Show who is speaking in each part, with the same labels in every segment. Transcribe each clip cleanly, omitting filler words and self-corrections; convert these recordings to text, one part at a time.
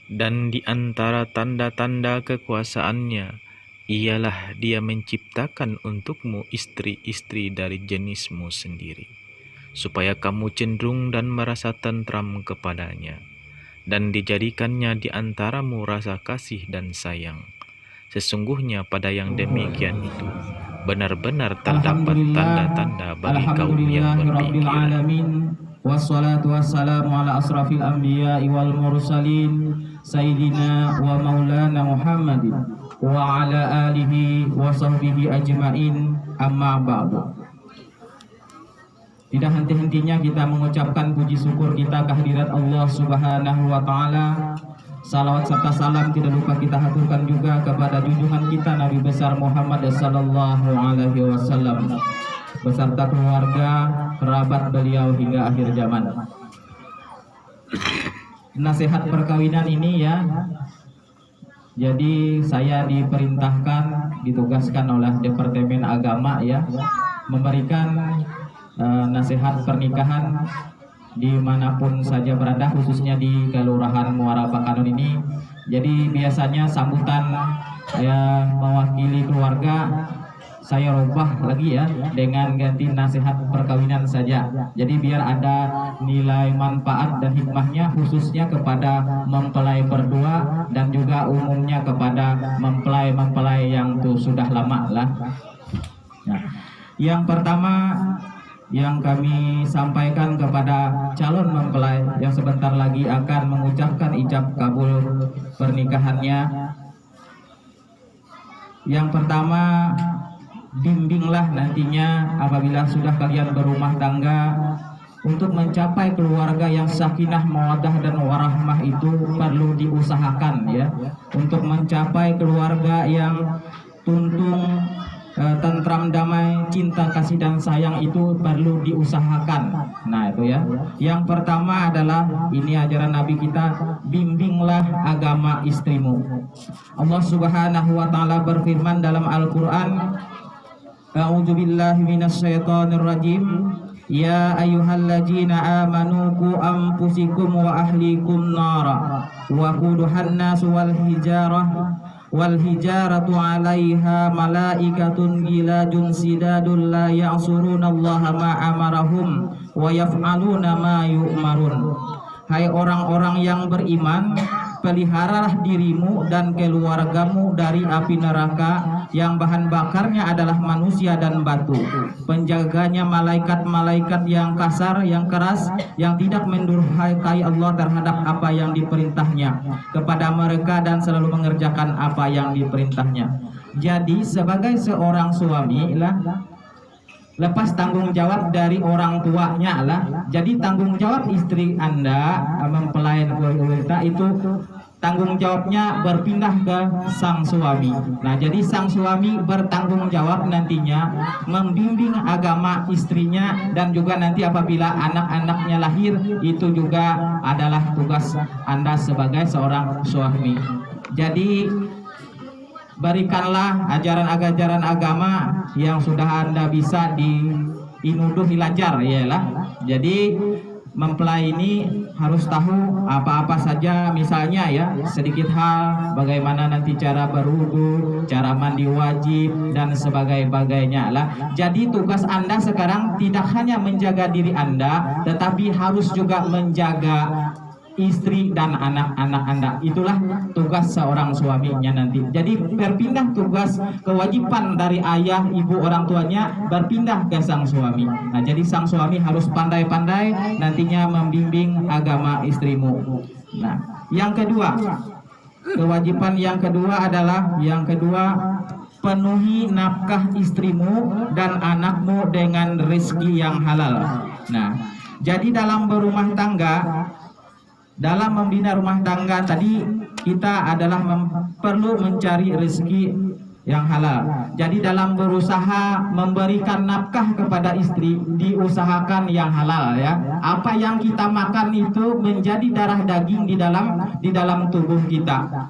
Speaker 1: Dan di antara tanda-tanda kekuasaannya ialah Dia menciptakan untukmu istri-istri dari jenismu sendiri, supaya kamu cenderung dan merasa tentram kepadanya, dan dijadikannya di antaramu rasa kasih dan sayang. Sesungguhnya pada yang demikian itu benar-benar terdapat tanda-tanda bagi kaum yang berpikiran.
Speaker 2: Wassalatu wassalamu ala asrafil anbiya'i wal mursalin Sayyidina wa maulana Muhammadin wa ala alihi wa sahbihi ajma'in, amma ba'du. Tidak henti-hentinya kita mengucapkan puji syukur kita kehadirat Allah Subhanahu wa ta'ala. Salawat serta salam tidak lupa kita haturkan juga kepada junjungan kita Nabi besar Muhammad sallallahu alaihi wasallam beserta keluarga, kerabat beliau hingga akhir zaman. Nasihat perkawinan ini ya, jadi saya diperintahkan, ditugaskan oleh Departemen Agama ya, memberikan nasihat pernikahan dimanapun saja berada, khususnya di Kelurahan Muara Pakanon ini. Jadi biasanya sambutan mewakili keluarga saya rubah lagi ya dengan ganti nasihat perkawinan saja. Jadi biar ada nilai manfaat dan hikmahnya, khususnya kepada mempelai berdua dan juga umumnya kepada mempelai-mempelai yang tuh sudah lama lah. Nah, yang pertama yang kami sampaikan kepada calon mempelai yang sebentar lagi akan mengucapkan ijab kabul pernikahannya. Yang pertama, bimbinglah nantinya apabila sudah kalian berumah tangga untuk mencapai keluarga yang sakinah, mawaddah dan warahmah itu perlu diusahakan ya. Untuk mencapai keluarga yang tuntung, tentram, damai, cinta, kasih dan sayang itu perlu diusahakan. Nah itu ya. Yang pertama adalah ini ajaran Nabi kita, bimbinglah agama istrimu. Allah Subhanahu wa ta'ala berfirman dalam Al-Qur'an, A'udzu billahi minasyaitonir rajim. Ya ayyuhalladzina amanu qu anfusikum wa ahlikum nara wa quduhan nas wal hijaratu 'alaiha malaikatun gilajun sidadul la ya'surunallaha ma amarahum wa yaf'aluna ma yu'marun. Hai orang-orang yang beriman, peliharalah dirimu dan keluargamu dari api neraka yang bahan bakarnya adalah manusia dan batu. Penjaganya malaikat-malaikat yang kasar, yang keras, yang tidak mendurhakai Allah terhadap apa yang diperintahnya kepada mereka dan selalu mengerjakan apa yang diperintahnya. Jadi sebagai seorang suami lah, lepas tanggung jawab dari orang tuanya lah. Jadi tanggung jawab istri Anda, mempelai wanita itu tanggung jawabnya berpindah ke sang suami. Nah, jadi sang suami bertanggung jawab nantinya membimbing agama istrinya, dan juga nanti apabila anak-anaknya lahir itu juga adalah tugas Anda sebagai seorang suami. Jadi berikanlah ajaran-ajaran agama yang sudah Anda bisa diinuduh hilajar yalah. Jadi mempelai ini harus tahu apa-apa saja, misalnya ya sedikit hal bagaimana nanti cara berwudu, cara mandi wajib dan sebagainya lah. Jadi tugas Anda sekarang tidak hanya menjaga diri Anda, tetapi harus juga menjaga istri dan anak-anak Anda. Itulah tugas seorang suaminya nanti. Jadi berpindah tugas kewajiban dari ayah, ibu, orang tuanya berpindah ke sang suami. Nah, jadi sang suami harus pandai-pandai nantinya membimbing agama istrimu. Nah, yang kedua, kewajiban yang kedua adalah penuhi nafkah istrimu dan anakmu dengan rezeki yang halal. Nah, jadi dalam berumah tangga, dalam membina rumah tangga tadi kita adalah perlu mencari rezeki yang halal. Jadi dalam berusaha memberikan nafkah kepada istri diusahakan yang halal ya. Apa yang kita makan itu menjadi darah daging di dalam tubuh kita.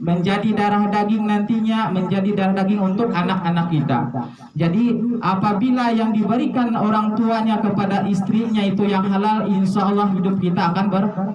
Speaker 2: Menjadi darah daging nantinya menjadi darah daging untuk anak-anak kita. Jadi apabila yang diberikan orang tuanya kepada istrinya itu yang halal, insya Allah hidup kita akan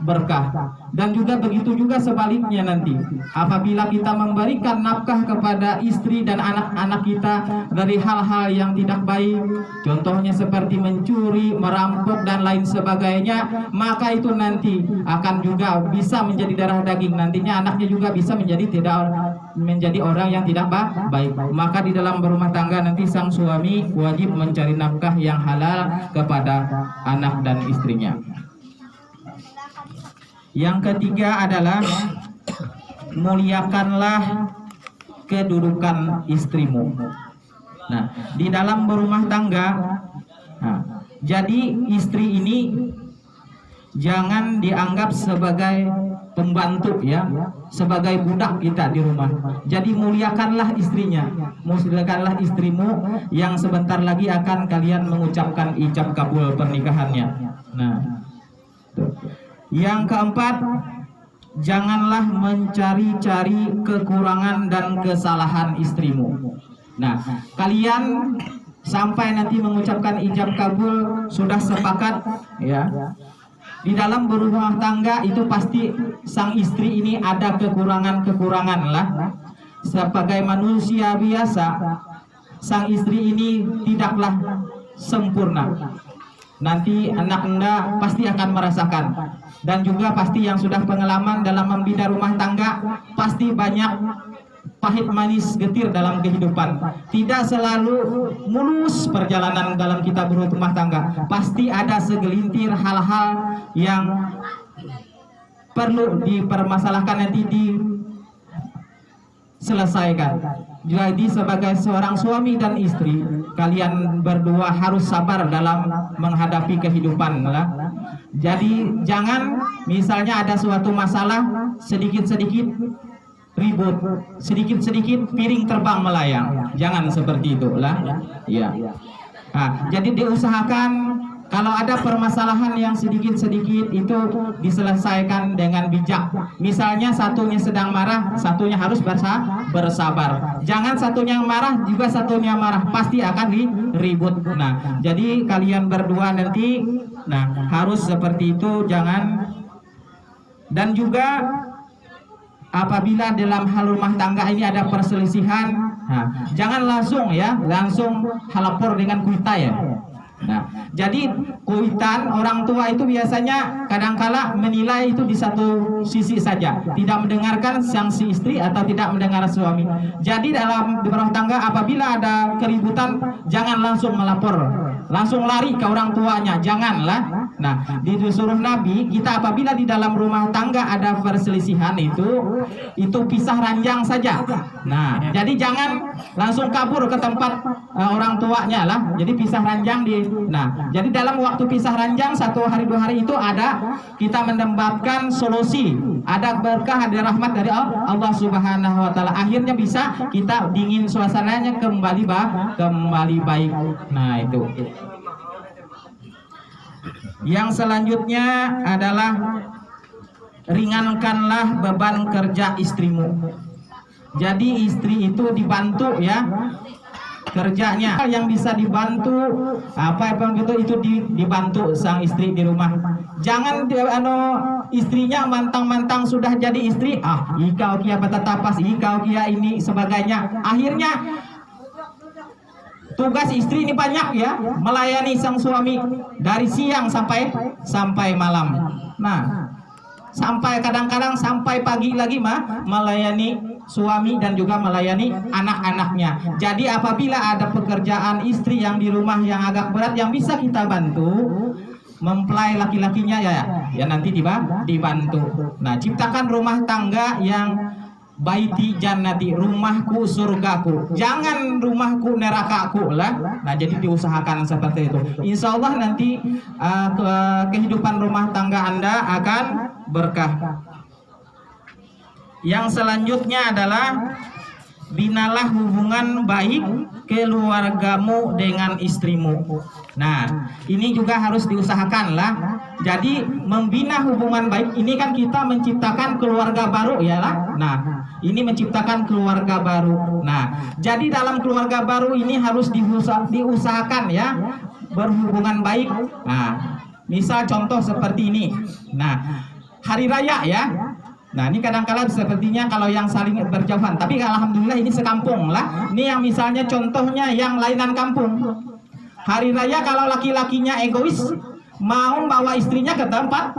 Speaker 2: berkah. Dan juga begitu juga sebaliknya nanti. Apabila kita memberikan nafkah kepada istri dan anak-anak kita dari hal-hal yang tidak baik, contohnya seperti mencuri, merampok dan lain sebagainya, maka itu nanti akan juga bisa menjadi darah daging. Nantinya anaknya juga bisa menjadi orang yang tidak baik. Maka di dalam berumah tangga nanti sang suami wajib mencari nafkah yang halal kepada anak dan istrinya. Yang ketiga adalah muliakanlah kedudukan istrimu. Nah, di dalam berumah tangga, jadi istri ini jangan dianggap sebagai pembantu ya, sebagai budak kita di rumah. Jadi muliakanlah istrinya, muliakanlah istrimu yang sebentar lagi akan kalian mengucapkan ijab kabul pernikahannya. Nah, yang keempat, janganlah mencari-cari kekurangan dan kesalahan istrimu. Nah, kalian sampai nanti mengucapkan ijab kabul sudah sepakat ya. Di dalam berumah tangga itu pasti sang istri ini ada kekurangan-kekurangan lah. Sebagai manusia biasa, sang istri ini tidaklah sempurna. Nanti anak Anda pasti akan merasakan. Dan juga pasti yang sudah pengalaman dalam membina rumah tangga, pasti banyak pahit manis getir dalam kehidupan. Tidak selalu mulus perjalanan dalam kita berumah tangga. Pasti ada segelintir hal-hal yang perlu dipermasalahkan, nanti diselesaikan. Jadi sebagai seorang suami dan istri, kalian berdua harus sabar dalam menghadapi kehidupan lah. Jadi jangan misalnya ada suatu masalah, sedikit-sedikit ribut, sedikit-sedikit piring terbang melayang. Jangan seperti itu lah. Ya. Nah, jadi diusahakan kalau ada permasalahan yang sedikit-sedikit itu diselesaikan dengan bijak. Misalnya satunya sedang marah, satunya harus bersabar. Jangan satunya yang marah juga satunya marah, pasti akan diribut. Nah, jadi kalian berdua nanti harus seperti itu, jangan. Dan juga apabila dalam hal rumah tangga ini ada perselisihan, jangan langsung lapor dengan kuita ya. Nah, jadi kuitan orang tua itu biasanya kadangkala menilai itu di satu sisi saja, tidak mendengarkan sang si istri atau tidak mendengar suami. Jadi dalam rumah tangga apabila ada keributan, jangan langsung melapor, langsung lari ke orang tuanya, janganlah. Nah, disuruh Nabi kita apabila di dalam rumah tangga ada perselisihan itu pisah ranjang saja. Nah, jadi jangan langsung kabur ke tempat orang tuanya lah. Jadi pisah ranjang jadi dalam waktu pisah ranjang 1 hari 2 hari itu ada kita mendapatkan solusi, ada berkah, ada rahmat dari Allah Subhanahu wa taala. Akhirnya bisa kita dingin suasananya kembali baik. Nah, itu. Yang selanjutnya adalah ringankanlah beban kerja istrimu. Jadi istri itu dibantu ya kerjanya, yang bisa dibantu itu dibantu sang istri di rumah. Jangan istrinya mantang-mantang sudah jadi istri, ikau kia patatapas, ikau kia ini sebagainya. Akhirnya tugas istri ini banyak ya, melayani sang suami dari siang sampai malam. Nah, sampai kadang-kadang sampai pagi lagi melayani suami dan juga melayani anak-anaknya. Jadi apabila ada pekerjaan istri yang di rumah yang agak berat yang bisa kita bantu, mempelai laki-lakinya ya nanti dibantu. Nah, ciptakan rumah tangga yang baiti jannati, rumahku surgaku, jangan rumahku nerakaku lah. Nah, jadi diusahakan seperti itu. Insya Allah nanti kehidupan rumah tangga Anda akan berkah. Yang selanjutnya adalah binalah hubungan baik keluargamu dengan istrimu. Nah, ini juga harus diusahakan lah. Jadi membina hubungan baik ini kan kita menciptakan keluarga baru ya lah. Nah, ini menciptakan keluarga baru. Nah, jadi dalam keluarga baru ini harus diusahakan ya berhubungan baik. Nah, misal contoh seperti ini. Nah, hari raya ya. Nah ini kadang-kala sepertinya kalau yang saling berjauhan, tapi alhamdulillah ini sekampung lah. Ini yang misalnya contohnya yang lainan kampung. Hari raya kalau laki-lakinya egois, mau bawa istrinya ke tempat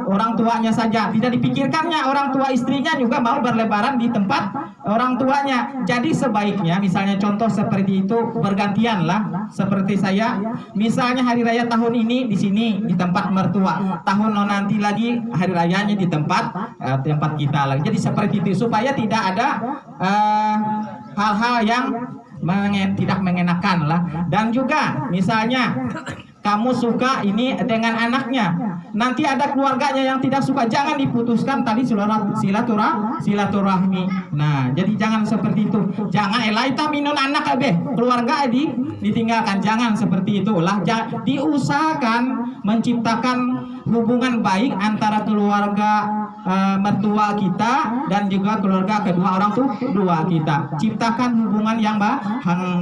Speaker 2: orang tuanya saja, tidak dipikirkannya orang tua istrinya juga mau berlebaran di tempat orang tuanya. Jadi sebaiknya misalnya contoh seperti itu bergantian lah. Seperti saya misalnya hari raya tahun ini di sini di tempat mertua, tahun nanti lagi hari rayanya di tempat kita lagi. Jadi seperti itu supaya tidak ada hal-hal yang tidak mengenakan lah. Dan juga misalnya kamu suka ini dengan anaknya, nanti ada keluarganya yang tidak suka, jangan diputuskan tadi silaturahmi. Nah, jadi jangan seperti itu. Jangan elaita minun anak keluarga ditinggalkan, jangan seperti itulah. Diusahakan menciptakan hubungan baik antara keluarga mertua kita dan juga keluarga kedua orang tua kita. Ciptakan hubungan yang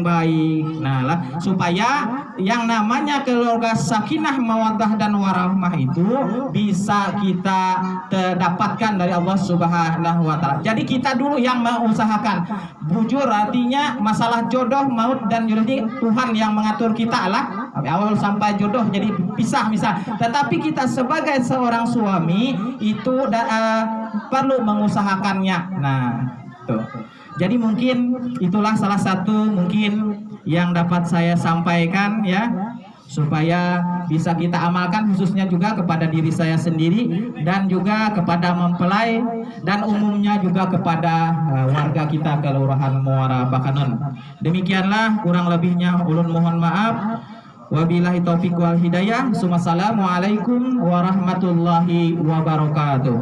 Speaker 2: baik. Nah, supaya yang namanya keluarga sakinah, mawaddah dan warahmah itu bisa kita dapatkan dari Allah Subhanahu wa taala. Jadi kita dulu yang mengusahakan. Bujur artinya masalah jodoh, maut dan jodoh Tuhan yang mengatur kita lah. Awal sampai jodoh jadi pisah misal. Tetapi kita sebagai seorang suami itu perlu mengusahakannya. Nah, tuh. Jadi mungkin itulah salah satu mungkin yang dapat saya sampaikan ya, supaya bisa kita amalkan khususnya juga kepada diri saya sendiri dan juga kepada mempelai dan umumnya juga kepada warga kita Kelurahan Muara Bakanon. Demikianlah kurang lebihnya ulun mohon maaf. Wabillahi taufiq wal hidayah. Assalamualaikum warahmatullahi wabarakatuh.